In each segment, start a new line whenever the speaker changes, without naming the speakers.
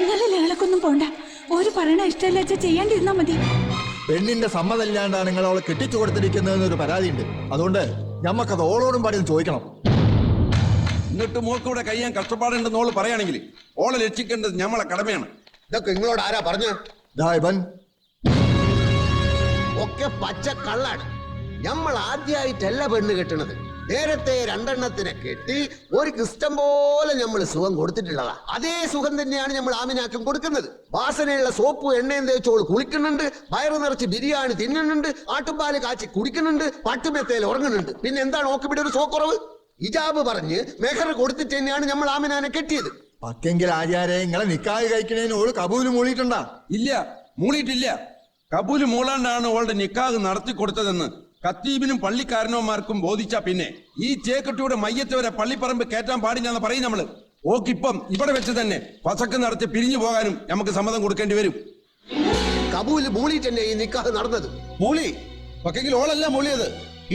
നല്ല ലേളക്കൊന്നും പോണ്ട. ഒരു പറയണ ഇഷ്ടമല്ല വെച്ചാൽ ചെയ്യാണ്ടിരുന്നാ മതി.
പെണ്ണിന്റെ സമ്മതമില്ലാണ്ടാണ് നിങ്ങൾ അവളെ കെട്ടിച്ചു കൊടുത്തിരിക്കുന്നതെന്നൊരു പരാതിയുണ്ട്. അതുകൊണ്ട് ഞമ്മക്കത് ഓളോടും പാടിയും ചോദിക്കണം.
എന്നിട്ട് മോൾക്കൂടെ കഴിയാൻ കഷ്ടപ്പാടുണ്ടെന്ന് ഓള് പറയുകയാണെങ്കിൽ ഓളെ രക്ഷിക്കേണ്ടത് ഞമ്മളെ കടമയാണ്.
ഇതൊക്കെ നിങ്ങളോട് ആരാ പറഞ്ഞു?
ഇവൻ
ഒക്കെ പച്ച കള്ളാണ്. നമ്മൾ ആദ്യമായിട്ടല്ല പെണ്ണ് കെട്ടണത്. നേരത്തെ രണ്ടെണ്ണത്തിനെ കെട്ടി ഒരു ഇഷ്ടം പോലെ നമ്മൾ സുഖം കൊടുത്തിട്ടുള്ളതാ. അതേ സുഖം തന്നെയാണ് നമ്മൾ ആമിനാക്കും കൊടുക്കുന്നത്. വാസനയുള്ള സോപ്പ് എണ്ണയും തേച്ചോള് കുളിക്കുന്നുണ്ട്, വയറു നിറച്ച് ബിരിയാണി തിന്നുന്നുണ്ട്, ആട്ടുപാല് കാച്ചി കുടിക്കുന്നുണ്ട്, പട്ടുമെത്തയിൽ ഉറങ്ങുന്നുണ്ട്. പിന്നെ എന്താണ് ഓക്കിവിടെ ഒരു സോക്കുറവ്? ഇജാബ് പറഞ്ഞ് മെഹർ കൊടുത്തിട്ട് തന്നെയാണ് നമ്മൾ ആമിനാനെ കെട്ടിയത്.
പക്കെങ്കിൽ ആചാരെ നിങ്ങളെ നിക്കാഹ് കഴിക്കണേന് ഓള് കബൂല് മൂളിയിട്ടുണ്ടാ?
ഇല്ല, മൂളിയിട്ടില്ല. കബൂല് മൂളാണ്ടാണ് ഓളുടെ നിക്കാഹ് നടത്തി കൊടുത്തതെന്ന് ഖത്തീബിനും പള്ളിക്കാരനോമാർക്കും ബോധിച്ച പിന്നെ ഈ ചേക്കട്ടിയുടെ മയ്യത്ത് വരെ പള്ളിപ്പറമ്പ് കയറ്റാൻ പാടില്ലെന്ന് പറയും നമ്മള്. ഓക്കിപ്പം ഇവിടെ വെച്ച് തന്നെ പസക്ക് നടത്തി പിരിഞ്ഞു പോകാനും നമുക്ക് സമ്മതം കൊടുക്കേണ്ടി വരും.
കബൂല് മൂളിയിട്ട് തന്നെ ഈ നിക്കാഹ് നടന്നത്.
മൂളി പക്ഷെങ്കിൽ ഓളല്ല മൂളിയത്,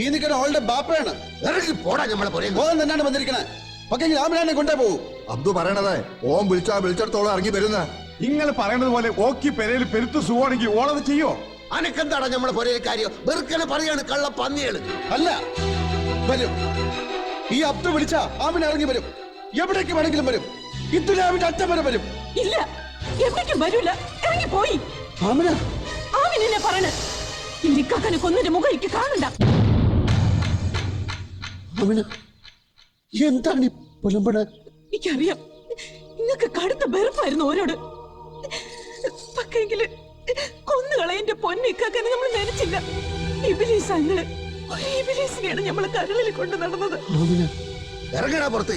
ഈ നിൽക്കുന്ന ഓളുടെ ബാപ്പയാണ്.
ഇറങ്ങി പോടാ നമ്മളെ പോലെ.
ഓൻ തന്നെയാണ് വന്നിരിക്കണേ. പക്ഷെങ്കിൽ ആമിനാനെ കൊണ്ടേ പോകും.
അബ്ദു പറയണത് ഓൻ വിളിച്ചിടത്തോളം ഇറങ്ങി വരുന്ന.
നിങ്ങൾ പറയണത് പോലെ ഓക്കി പെരയിൽ പെരുത്ത് സുഖമാണെങ്കിൽ ഓളത് ചെയ്യോ?
അനക്കെന്താടാ നമ്മളെ പോലെ കാര്യം? വെറുക്കനെ പറയാണ് കള്ള പന്നികള്.
അല്ല, വരും. ഈ അബ്ദു വിളിച്ച ആമിന ഇറങ്ങി വരും. എവിടേക്ക് വേണമെങ്കിലും വരും. ഇത്തുലാമിന്റെ അറ്റം വരെ വരും.
ഇല്ല, എവിടേക്കും വരൂല. ഇറങ്ങി പോയി.
ആമിന
ആമിനെ പറയണ ഇരിക്കാക്കനെ കൊന്നിന്റെ മുഖം എനിക്ക് കാണണ്ട.
ആമിന എന്താണ് ഈ പുലമ്പണ?
എനിക്കറിയാം, നിങ്ങൾക്ക് കടുത്ത വെറുപ്പായിരുന്നു ഓരോട്. പക്ഷെങ്കില് കൊന്നുകളയന്റെ പൊന്നിക്കാക്കനെ നമ്മൾ നനച്ചില്ല. ഇബിലീസാങ്ങള് ഒരു ഇബിലീസിനെയാണ് നമ്മളെ കരളിൽ കൊണ്ട് നടന്നത്.
ഇറങ്ങടാ പുറത്ത്.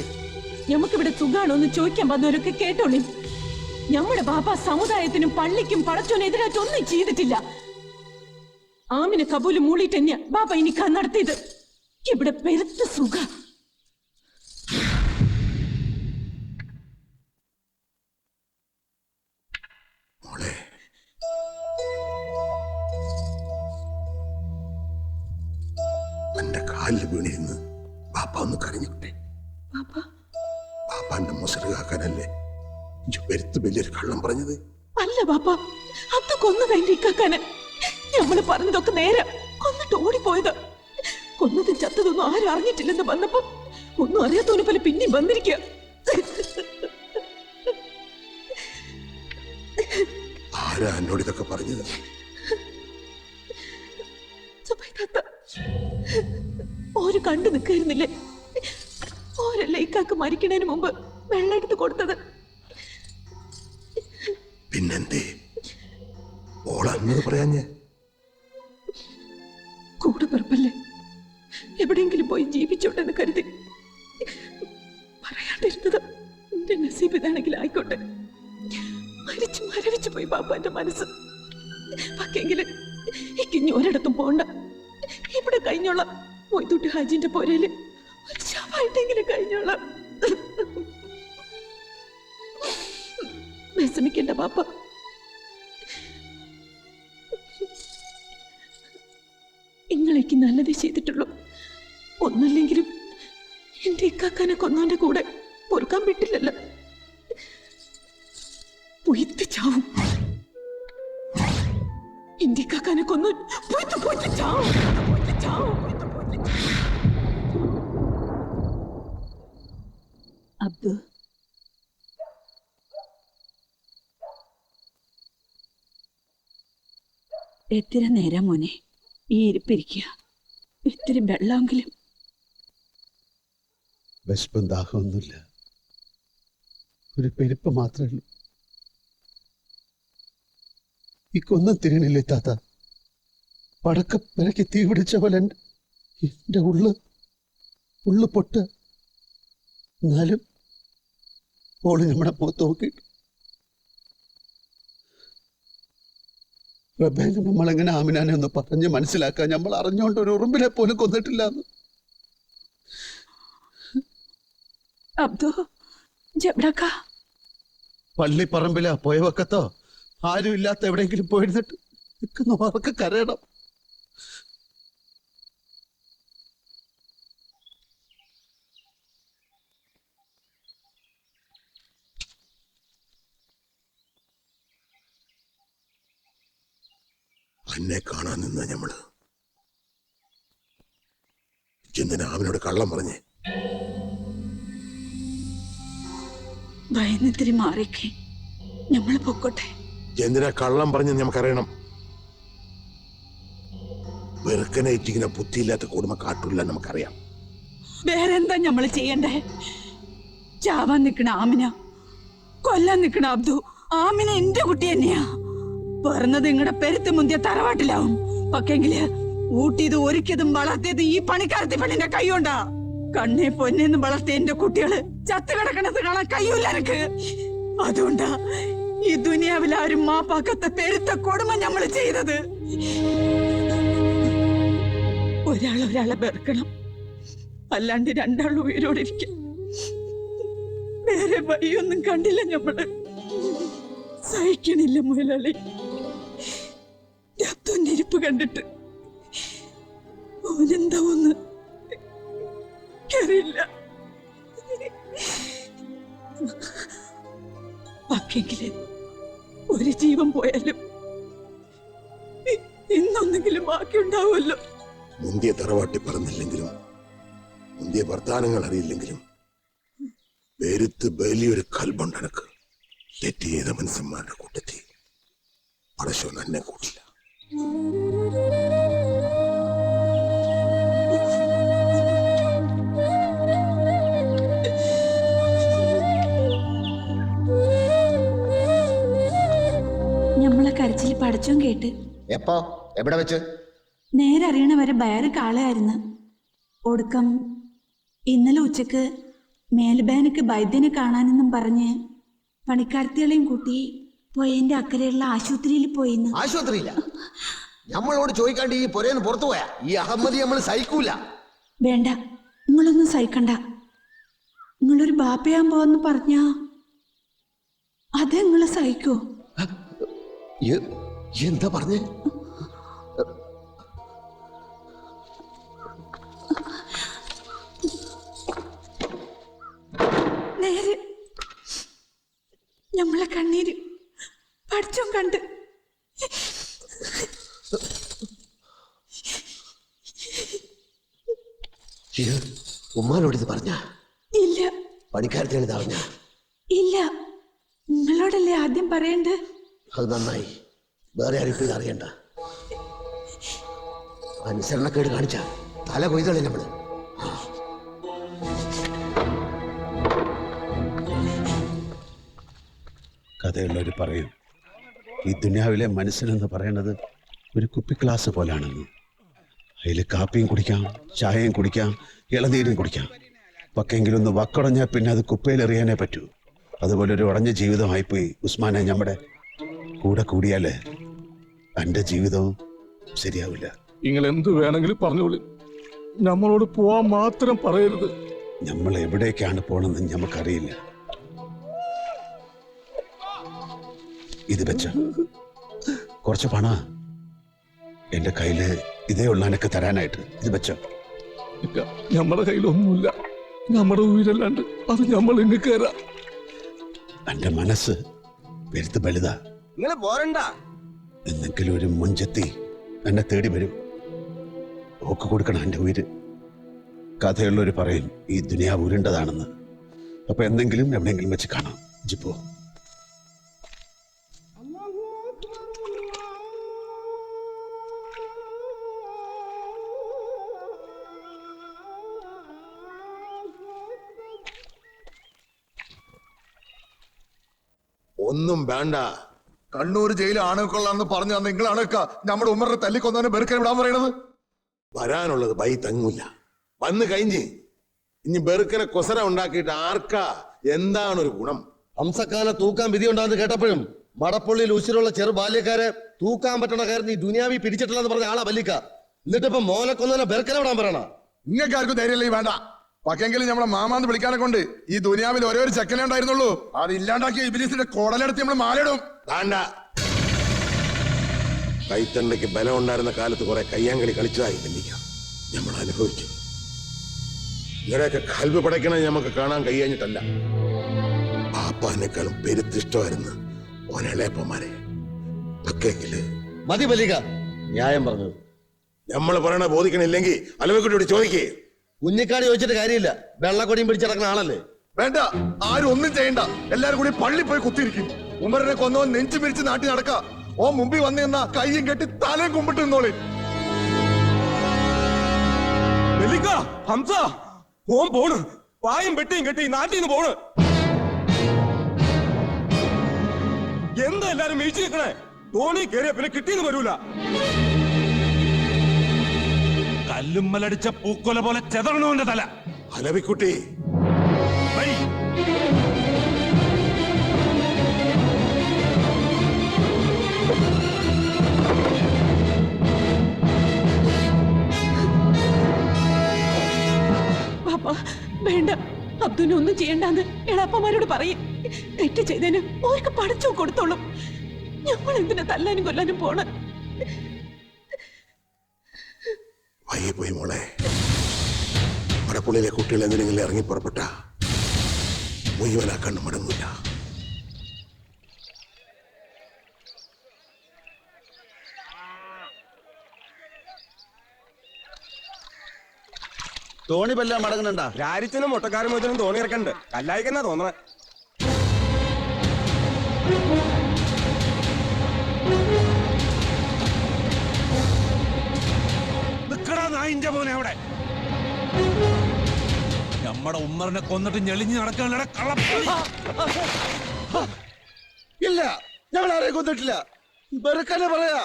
നമുക്കിവിടെ സുഖാണോ എന്ന് ചോദിക്കാൻ വന്നവരൊക്കെ കേട്ടോളി. നമ്മുടെ ബാപ്പ സമുദായത്തിനും പള്ളിക്കും പടച്ചോനെതിരായിട്ട് ഒന്നും ചെയ്തിട്ടില്ല. ആമിനെ കബൂല് മൂളിയിട്ട് തന്നെയാ ബാപ്പ ഇനിക്കാ നടത്തിയത്. ഇവിടെ പെരുത്ത സുഖ.
മോളെ, എന്റെ കാലിൽ വീണിരുന്ന് ബാപ്പ ഒന്ന് കരഞ്ഞിട്ടെ. ബാപ്പാന്റെ മുസറുകാക്കാനല്ലേ വരുത്ത് വലിയൊരു കള്ളം പറഞ്ഞത്?
അല്ല ബാപ്പ, അത് കൊന്നതിന്റെ ഇക്കാക്കാന്. നമ്മള് പറഞ്ഞതൊക്കെ നേരെ. കൊന്നിട്ട് ഓടിപ്പോയത്. കൊന്നതും ചത്തതൊന്നും ആരും അറിഞ്ഞിട്ടില്ലെന്ന് വന്നപ്പോ ഒന്നും അറിയാത്തവനെ പോലെ പിന്നെയും വന്നിരിക്കുക.
ആരാ എന്നോട് ഇതൊക്കെ പറഞ്ഞത്?
ഓര് കണ്ടു നിൽക്കായിരുന്നില്ലേ? ഓരല്ലേ ഇക്കാക്ക് മരിക്കണതിന് മുമ്പ് വെള്ളം എടുത്ത് കൊടുത്തത്.
പിന്നെന്തേ ഓളന്നത് പറയാഞ്ഞേ?
കൂടെ പിറപ്പല്ലേ, എവിടെയെങ്കിലും പോയി ജീവിച്ചോട്ടെന്ന് കരുതി പറയാണ്ടിരുന്നത്. എന്റെ നസീബ് ഇതാണെങ്കിൽ ആയിക്കോട്ടെ. മരിച്ചു മരവിച്ചു പോയി ബാപ്പാന്റെ മനസ്സ്. പക്ഷെങ്കില് ഇനി ഒരിടത്തും പോണ്ട. ഇവിടെ കഴിഞ്ഞോളാം. മൊയ്തൂട്ടി ഹാജിന്റെ പോരയില് ഒരു ശവമായിട്ടെങ്കിലും കഴിഞ്ഞോളാം. വിഷമിക്കണ്ട ബാപ്പ. നിങ്ങളേക്ക് നല്ലതേ ചെയ്തിട്ടുള്ളൂ. ഒന്നല്ലെങ്കിലും എന്റെ ഇക്കാക്കാനെ കൊന്നവന്റെ കൂടെ പൊറുക്കാൻ വിട്ടില്ലല്ലോ. പൊയ്ത്ത് ചാവും. എന്റെ ഇക്കാക്കാനെ കൊന്നു പൊയ്ത്ത് ചാവും. അബ്ദു, എത്ര നേരം മോനെ ഈ ഇരിപ്പിരിക്കുക? ഇത്തിരി വെള്ളമെങ്കിലും.
വിശപ്പും ദാഹമൊന്നുമില്ല, ഒരു പെരുപ്പ് മാത്രമേ ഉള്ളൂ. ഇക്കൊന്നും തിരിയണില്ലേ താത്ത? പടക്ക പിറക്കി തീ പിടിച്ച പോലെ എന്റെ ഉള്ളു പൊട്ട്. എന്നാലും ഓള് നമ്മുടെ മുഖത്ത് നോക്കിയിട്ടു. നമ്മളെങ്ങനെ ആമിനാനെ ഒന്ന് പറഞ്ഞ് മനസ്സിലാക്കാൻ നമ്മൾ അറിഞ്ഞോണ്ട് ഒരു ഉറുമ്പിനെ പോലും കൊന്നിട്ടില്ല. പള്ളിപ്പറമ്പിലാ പോയവക്കത്തോ ആരും ഇല്ലാത്ത എവിടെയെങ്കിലും പോയിരുന്നിട്ട് നിൽക്കുന്ന അവർക്ക് കരയണം.
അന്നെ കാണാൻ നിന്ന ഞമ്മള് എന്തിനാ അവനോട് കള്ളം പറഞ്ഞേ?
ഭയന്നിത്തിരി മാറിക്കേ, ഞമ്മള് പൊക്കോട്ടെ.
എന്തിനാ കള്ളം പറഞ്ഞെന്ന് നമുക്കറിയണം. വെറുക്കനേറ്റിങ്ങനെ ബുദ്ധിയില്ലാത്ത കുടുംബം കാട്ടില്ല നമുക്കറിയാം.
വേറെന്താ ഞമ്മള് ചെയ്യണ്ടേ? ചാവാൻ നിക്കണ ആമിന, കൊല്ലാൻ നിക്കണ അബ്ദു. ആമിന എന്റെ കുട്ടി തന്നെയാ. പറഞ്ഞത് നിങ്ങളുടെ പെരുത്ത് മുന്തിയ തറവാട്ടിലാവും. പക്ഷെങ്കില് ഊട്ടിയത് ഒരുക്കിയതും വളർത്തിയത് ഈ പണിക്കാരത്തി പെണ്ണിന്റെ കൈ കൊണ്ടാ. കണ്ണെ പൊന്നെന്ന് വളർത്തിയ എന്റെ കുട്ടികള് ചത്തു കിടക്കണത് കാണാൻ കഴിയൂല എനിക്ക്. അതുകൊണ്ടാ ഈ ദുനിയാവിൽ ആരും മാപ്പാക്കത്തെ പെരുത്ത കൊടുമ ഞമ്മള് ചെയ്തത്. ഒരാളെ വെറുക്കണം, അല്ലാണ്ട് രണ്ടാളും ഉയരോടിരിക്കും. വേറെ വഴിയൊന്നും കണ്ടില്ല ഞമ്മള്. സഹിക്കണില്ല മുതലാളി. ഇരിപ്പ് കണ്ടിട്ട് ഓനെന്താ ഒന്ന് അറിയില്ല. ബാക്കിയെങ്കില് ഒരു ജീവൻ പോയാലും ഇന്നൊന്നെങ്കിലും ബാക്കിയുണ്ടാവുമല്ലോ.
മുന്തിയ തറവാട്ടി പറഞ്ഞില്ലെങ്കിലും മുന്തിയ വർത്താനങ്ങൾ അറിയില്ലെങ്കിലും പെരുത്ത് വലിയൊരു കൽബുണ്ടെനക്ക്. തെറ്റ് ചെയ്ത മനുഷ്യന്മാരുടെ കൂട്ടത്തിൽ പടശോൻ എന്നെ കൂട്ടില്ല.
നമ്മളെ കരച്ചിൽ പഠിച്ചോൻ കേട്ട്.
എപ്പോ എവിടെ വെച്ച്?
നേരെ അറിയണവരെ ബയറ് കാളയായിരുന്നു. ഒടുക്കം ഇന്നലെ ഉച്ചക്ക് മേൽബാനക്ക് വൈദ്യനെ കാണാനെന്നും പറഞ്ഞ് പണിക്കാർത്തികളെയും കൂട്ടി പോയതിന്റെ അക്കരെയുള്ള ആശുപത്രിയിൽ പോയിന്ന്.
ആശുപത്രിയില്ല? നമ്മളോട് ചോദിക്കാണ്ട് ഈ പുരേന്ന് പുറത്തു പോയാ ഈ അഹമ്മദി നമ്മൾ സഹിക്കൂല.
വേണ്ട, നിങ്ങളൊന്നും സഹിക്കണ്ട. നിങ്ങളൊരു ബാപ്പയാൻ പോവെന്ന് പറഞ്ഞാ അത് നിങ്ങള് സഹിക്കോ?
എന്താ പറഞ്ഞേ?
നേരെ ഞമ്മളെ കണ്ണീര് പഠിച്ചോൻ കണ്ട്.
ഉമ്മാനോട് ഇത് പറഞ്ഞ?
ഇല്ല.
പണിക്കാരത്തിയാണ് ഇത് അറിഞ്ഞ?
ഇല്ല, നിങ്ങളോടല്ലേ ആദ്യം പറയണ്ട്.
അത് നന്നായി. വേറെ ആരും ഇത് അറിയണ്ട. അനുസരണക്കേട് കാണിച്ച തല കൊയ്തളേ നമ്മള്.
കഥയുള്ളവർ പറയും ഈ ദുനിയാവിലെ മനസ്സിലെന്ന് പറയുന്നത് ഒരു കുപ്പി ഗ്ലാസ് പോലാണെന്ന്. അതിൽ കാപ്പിയും കുടിക്കാം, ചായയും കുടിക്കാം, ഇളനീരും കുടിക്കാം. പക്കെങ്കിലും ഒന്ന് വക്കുടഞ്ഞാൽ പിന്നെ അത് കുപ്പയിലെറിയാനേ പറ്റൂ. അതുപോലെ ഒരു ഉടഞ്ഞ ജീവിതമായിപ്പോയി ഉസ്മാനെ നമ്മുടെ കൂടെ കൂടിയാല് എൻ്റെ ജീവിതവും ശരിയാവില്ല.
നിങ്ങൾ എന്ത് വേണമെങ്കിലും പറഞ്ഞോളൂ, നമ്മളോട് പോവാൻ മാത്രം പറയരുത്.
നമ്മൾ എവിടേക്കാണ് പോണെന്ന് നമുക്കറിയില്ല. ഇത് വെച്ച കുറച്ച് പണ എന്റെ കയ്യില് ഇതേ ഉള്ള എനക്ക് തരാനായിട്ട്. ഇത് വെച്ചോ.
നമ്മുടെ കയ്യിലൊന്നുമില്ല, നമ്മുടെ ഉയരല്ലാണ്ട് അത് നമ്മൾ ഇങ്ങ് കയറാം.
എന്റെ മനസ്സ് പെരുത്ത് വലുതാ.
നിങ്ങൾ പോരണ്ട.
എന്തെങ്കിലും ഒരു മുഞ്ചെത്തി എന്നെ തേടി വരും. ഓക്ക് കൊടുക്കണം എന്റെ ഉയിര്. കഥയുള്ളവർ പറയും ഈ ദുനിയാവ് ഉരുണ്ടതാണെന്ന്. അപ്പൊ എന്തെങ്കിലും എവിടെയെങ്കിലും വെച്ച് കാണാം. ജിപ്പോ
ഒന്നും വേണ്ട.
കണ്ണൂർ ജയിൽ ആണുക്കൊള്ളാന്ന് പറഞ്ഞു തന്ന നിങ്ങളാണ് നമ്മുടെ ഉമ്മറിനെ തല്ലിക്കൊന്നവനെ ബെറുക്കനെ വിടാൻ പറയണത്.
വരാനുള്ളത് ബൈ തങ്ങൂല. വന്ന് കഴിഞ്ഞ് ഇനി ബെറുക്കനെ കൊസര ഉണ്ടാക്കിയിട്ട് ആർക്കാ എന്താണൊരു ഗുണം?
ഹംസക്കാനെ തൂക്കാൻ വിധി ഉണ്ടാന്ന് കേട്ടപ്പോഴും മടപ്പള്ളിയിൽ ഉശിരുള്ള ചെറു ബാല്യക്കാരെ തൂക്കാൻ പറ്റണ കാര്യം ഈ ദുനിയാവി പിടിച്ചിട്ടില്ലെന്ന് പറഞ്ഞ ആളാ വല്ലിക്ക. എന്നിട്ടിപ്പോ മോനെ കൊന്നവനെ ബെറുക്കനെ വിടാൻ പറയണ.
നിങ്ങൾക്ക് ആർക്കും ധൈര്യമില്ല വേണ്ട. പക്ഷെങ്കിലും നമ്മളെ മാമാന്ന് വിളിക്കാനെ കൊണ്ട് ഈ ദുനിയാവിൽ ഒരേ ഒരു ചെക്കനെ ഉണ്ടായിരുന്നുള്ളൂ. അത് ഇല്ലാണ്ടാക്കിയ ഇബിലിസിന്റെ കോടലെടുത്ത് നമ്മൾ മാലയിടും.
വേണ്ട. കൈത്തണ്ടയ്ക്ക് ബലം ഉണ്ടായിരുന്ന കാലത്ത് കുറെ കയ്യാങ്കളി കളിച്ചതായി ബന്ധിക്കാം നമ്മൾ അനുഭവിച്ചു. ഇവരെയൊക്കെ കൽബ് പടയ്ക്കണത് നമുക്ക് കാണാൻ കഴിയാഞ്ഞിട്ടല്ല. പാപ്പാനേക്കാളും പെരുത്തിഷ്ടമായിരുന്നു ഓനെളേപ്പന്മാരെ. പക്ഷെങ്കില്
മതി വല്ലിക്ക, ന്യായം പറഞ്ഞത്.
നമ്മൾ പറയണ ബോധിക്കണില്ലെങ്കിൽ അലവക്കുട്ടിയോട് ചോദിക്കേ.
കുഞ്ഞിക്കാട് ചോദിച്ചിട്ട് കാര്യമില്ല, വെള്ളക്കൊടിയും പിടിച്ചിടക്കുന്ന ആളല്ലേ.
വേണ്ട, ആരും ഒന്നും ചെയ്യണ്ട. എല്ലാരും കൂടി പള്ളി പോയി കുത്തിയിരിക്കും. ഉമറിനെ കൊന്നവൻ നെഞ്ചു പിരിച്ച് നാട്ടി നടക്ക. ഓ മുമ്പിൽ വന്നു നിന്ന കയ്യും കെട്ടി തലയും കുമ്പിട്ട് നിന്നോളി.
ഹംസ ഓൻ പോണ്, പായം പെട്ടിയും കെട്ടി നാട്ടിൽ നിന്ന് പോണ്. എന്താ എല്ലാരും വീഴ്ച നിൽക്കണേ? തോണി കയറിയ പിന്നെ കിട്ടിയെന്ന് വരൂല. കല്ലുമ്മലടിച്ച പൂക്കൊല പോലെ ചെതറണോന്റെ തല.
അലവിക്കുട്ടി,
പാപ്പ വേണ്ട, അബ്ദുവിനെ ഒന്നും ചെയ്യണ്ടെന്ന് എളാപ്പമാരോട് പറയും. തെറ്റ് ചെയ്തതിന് ഓർക്ക് പഠിച്ചു കൊടുത്തോളും. ഞങ്ങൾ എന്തിനാ തല്ലാനും കൊല്ലാനും പോണ?
വൈകി പോയി മോളെ. മടപ്പുള്ളിയിലെ കുട്ടികൾ എന്തിനെങ്കിലും ഇറങ്ങി പുറപ്പെട്ട മുഴുവനാ കണ്ണു മടങ്ങൂല.
തോണി പല്ല മടങ്ങണ്ട.
രാരിച്ചനും മുട്ടക്കാരും മുതലും തോണി ഇറക്കണ്ട്. കല്ലായിക്കെന്നാ തോന്നണേ. നായിന്റെ പോലെ അവിടെ നമ്മുടെ ഉമ്മറിനെ കൊന്നിട്ട് ഞെളിഞ്ഞ് നടക്കാനുള്ള കള്ള.
ഇല്ല, ഞങ്ങൾ ആരെയും കൊന്നിട്ടില്ല. വെറുക്കനെ പറയാ.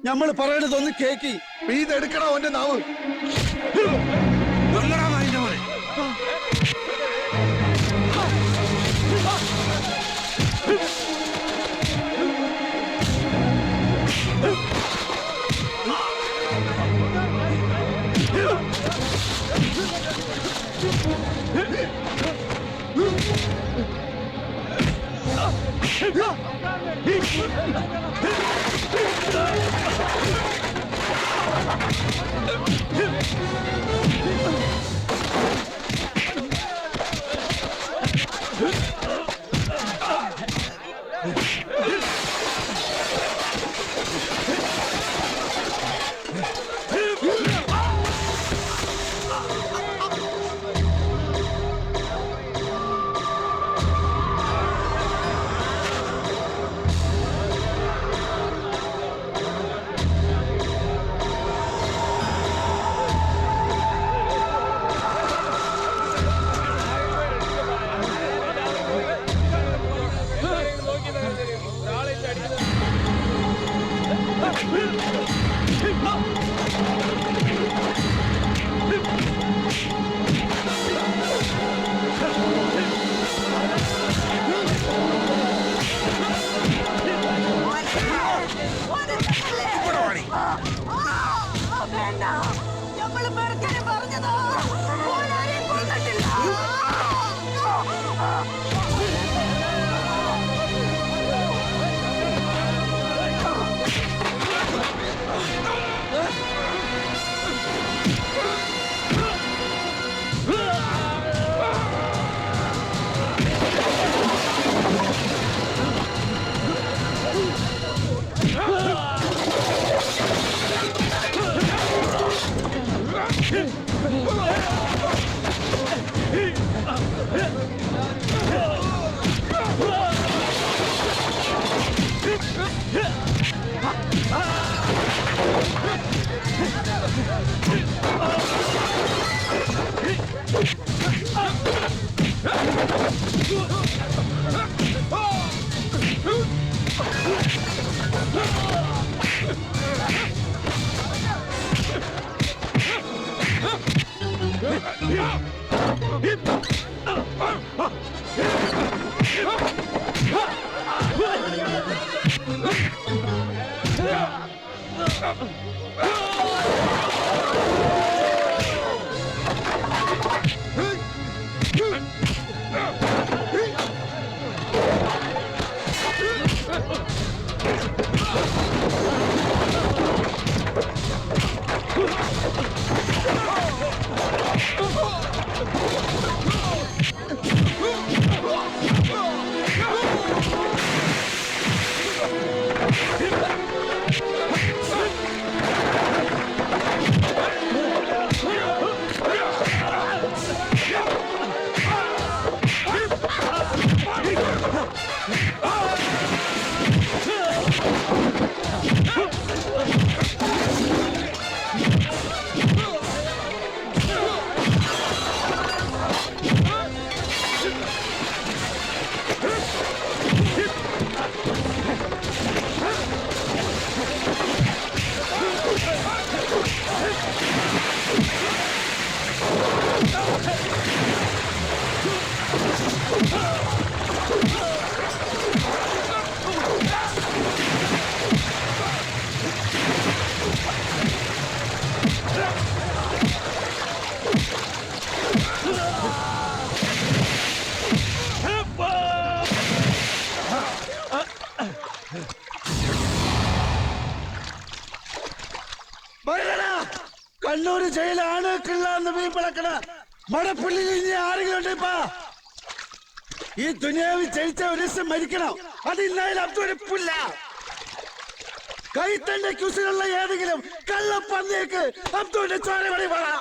നമ്മൾ പറയണതൊന്ന് കേക്കി.
ഇതെടുക്കണ അവന്റെ നാവ്.
നായിന്റെ പോലെ
ജയിലാണ് കിള്ളാന്ന് മീൻ പിളക്കണ മടപ്പുള്ളിൽ ഇനി ആരെങ്കിലും ഉണ്ടിപ്പാ ഈ ദുനിയാവിൽ ജയിച്ച ഒരു ദിവസം മരിക്കണം. അതില്ലായാലും അബ്ദുരപ്പില്ല. കൈത്തന്റെ ക്യൂസിലുള്ള ഏതെങ്കിലും കള്ളപ്പന്നിയേക്ക് അബ്ദുവിന്റെ ചോര വഴി വേണം.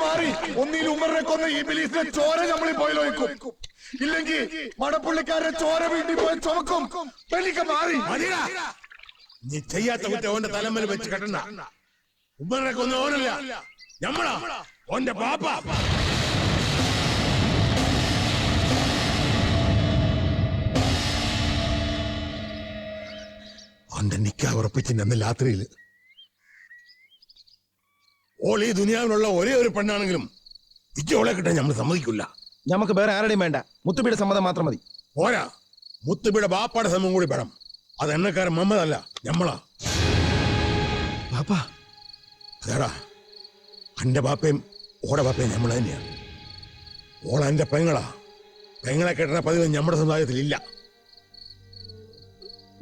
മാറി ഒന്നിൽ ഉമറിനെ കൊന്ന ഈ ബിലീസിന്റെ ചോര നമ്മളിൽ പോയി നോക്കും. ഇല്ലെങ്കിൽ മടപ്പുള്ളിക്കാരെ ചോര വീട്ടിൽ പോയി ചുമക്കും. മാറി
നീ ചെയ്യാത്ത കുറ്റം ഓന്റെ തലമ്മൽ വെച്ച് കെട്ടണ്ട. ഉമ്മറിനെ കൊന്ന ഓനല്ല, ഞമ്മളാ ഓന്റെ പാപ്പ. ഓന്റെ നിക്കാഹ് ഉറപ്പിച്ചിന്റെ അന്ന് രാത്രിയില് ഓൾ ഈ ദുനിയാവിലുള്ള ഒരേ ഒരു പെണ്ണാണെങ്കിലും ഇച്ചോളെ കിട്ടാൻ നമ്മൾ സമ്മതിക്കില്ല.
നമുക്ക് വേറെ ആരുടെയും വേണ്ട, മുത്തുബിയുടെ സമ്മതം മാത്രം മതി.
പോരാ, മുത്തുബിയുടെ ബാപ്പാടെ സമ്മതം കൂടി വേണം. അത് എണ്ണക്കാരൻ മുഹമ്മദ് അല്ല, ഞമ്മളാ.
പാപ്പാ
അതേടാ, എന്റെ ബാപ്പയും ഓടെ ബാപ്പയും നമ്മൾ തന്നെയാ. ഓള എന്റെ പെങ്ങളാ. പെങ്ങളെ കെട്ടുന്ന പതിവ് നമ്മുടെ സമുദായത്തിൽ ഇല്ല.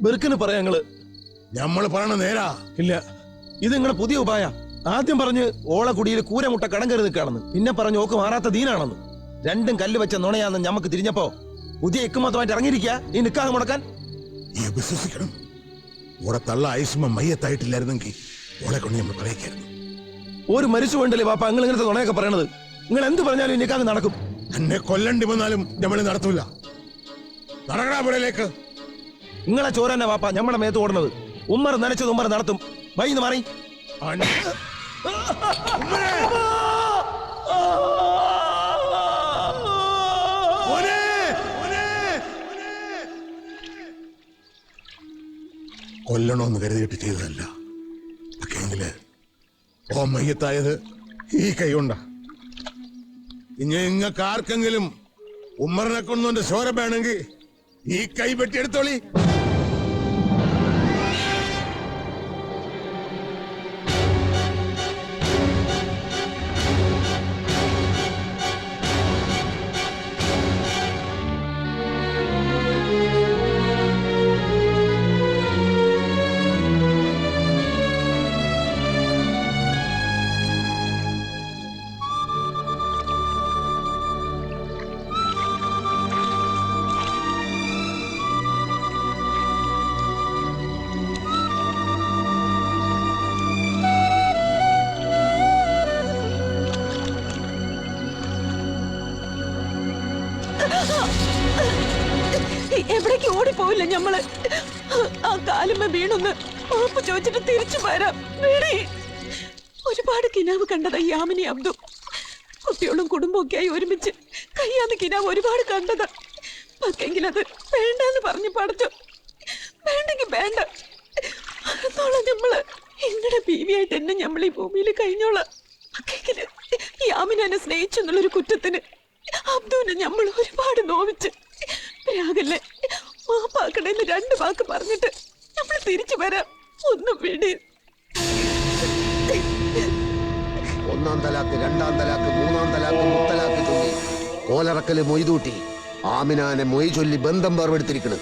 ബെറുക്കിന് പറയാ ഞങ്ങള്.
ഞമ്മള് പറയണ നേരാ.
ഇല്ല, ഇത് നിങ്ങളുടെ പുതിയ ഉപായ. ആദ്യം പറഞ്ഞ് ഓളക്കുടിയിൽ കൂരമുട്ട കടം കയറി നിൽക്കുകയാണെന്ന്, പിന്നെ പറഞ്ഞ് ഓക്ക് മാറാത്ത ദീനാണെന്ന്. രണ്ടും കല്ല് വെച്ച നുണയാന്ന് ഞമ്മക്ക് തിരിഞ്ഞപ്പോ പുതിയ ഇക്കുമത്തമായിട്ട് ഇറങ്ങിയിരിക്കുക ഈ നിക്കാഹ് മുടക്കാൻ.
ഈ വിശ്വസിക്കണം. ഓടെ തള്ള ഐസുമ മയ്യത്തായിട്ടില്ലായിരുന്നെങ്കിൽ ഓളെ കൊണ്ട് നമ്മൾ പറയിക്കായിരുന്നു.
ഒരു മരിച്ചു വേണ്ടല്ലേ പാപ്പ നിങ്ങൾ ഇങ്ങനത്തെ നുണയൊക്കെ പറയണത്? നിങ്ങൾ എന്ത് പറഞ്ഞാലും ഈ നിക്കാഹ് നടക്കും.
എന്നെ കൊല്ലണ്ടി വന്നാലും നമ്മൾ നടത്തൂല. നടക്കണ പുഴയിലേക്ക്.
നിങ്ങളെ ചോരന്നെ പാപ്പ ഞമ്മടെ മേത്ത് ഓടുന്നത്. ഉമ്മർ നനച്ചത് ഉമ്മർ നടത്തും. വൈന്ന് മാറി
കൊല്ലണോന്ന് കരുതിയിട്ട് ചെയ്തതല്ല. പക്ഷേങ്കില് ഓ മയ്യത്തായത് ഈ കൈ കൊണ്ടാ. ഇനി നിങ്ങൾക്ക് ആർക്കെങ്കിലും ഉമ്മറിനെ കൊണ്ടോന്റെ ചോര വേണമെങ്കിൽ ഈ കൈ വെട്ടിയെടുത്തോളി.
എവിടേക്ക് ഓടിപ്പോയില്ല ഞമ്മള്. ആ കാലുമ്മ വീണൊന്ന് ഉറപ്പ് ചോദിച്ചിട്ട് തിരിച്ചു വരാം. ഒരുപാട് കിനാവ് കണ്ടതാ യാമിനി അബ്ദു. കുട്ടികളും കുടുംബമൊക്കെ ആയി ഒരുമിച്ച് കയ്യാന്ന് കിനാവ് ഒരുപാട് കണ്ടതാ. പക്ഷെങ്കിൽ അത് വേണ്ടെന്ന് പറഞ്ഞു പഠിച്ചു. വേണ്ടെങ്കിൽ വേണ്ട. നമ്മള് എങ്ങടെ ബീവിയായിട്ട് എന്നെ ഞമ്മൾ ഈ ഭൂമിയിൽ കഴിഞ്ഞോളാം. പക്ഷെങ്കില് യാമിനെ സ്നേഹിച്ചു എന്നുള്ളൊരു കുറ്റത്തിന് അബ്ദുവിനെ നമ്മൾ ഒരുപാട് നോവിച്ച്. രാഗല്ലേ മാപ്പാക്കണേന്ന് 2 വാക്ക് പറഞ്ഞിട്ട് നമ്മൾ തിരിച്ചു വരാം. ഒന്നും വിട്.
ഒന്നാം തലാക്ക്, രണ്ടാം തലാക്ക്, മൂന്നാം തലാക്ക്, മുത്തലാക്ക് ചൊല്ലി കോലറക്കല് മൊയ്തൂട്ടി ആമിനാനെ മൊയ് ചൊല്ലി ബന്ധം വേർപെടുത്തിരിക്കണ്.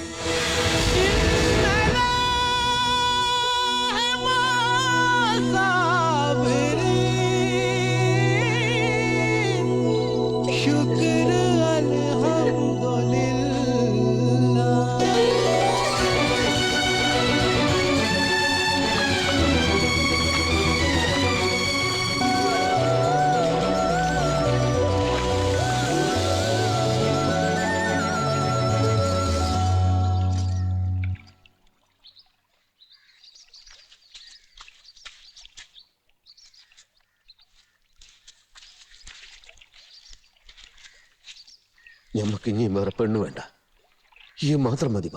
ഞമ്മക്ക് ഇനിയും വേറെ പെണ്ണ് വേണ്ട. ഈ മാത്രം മതി.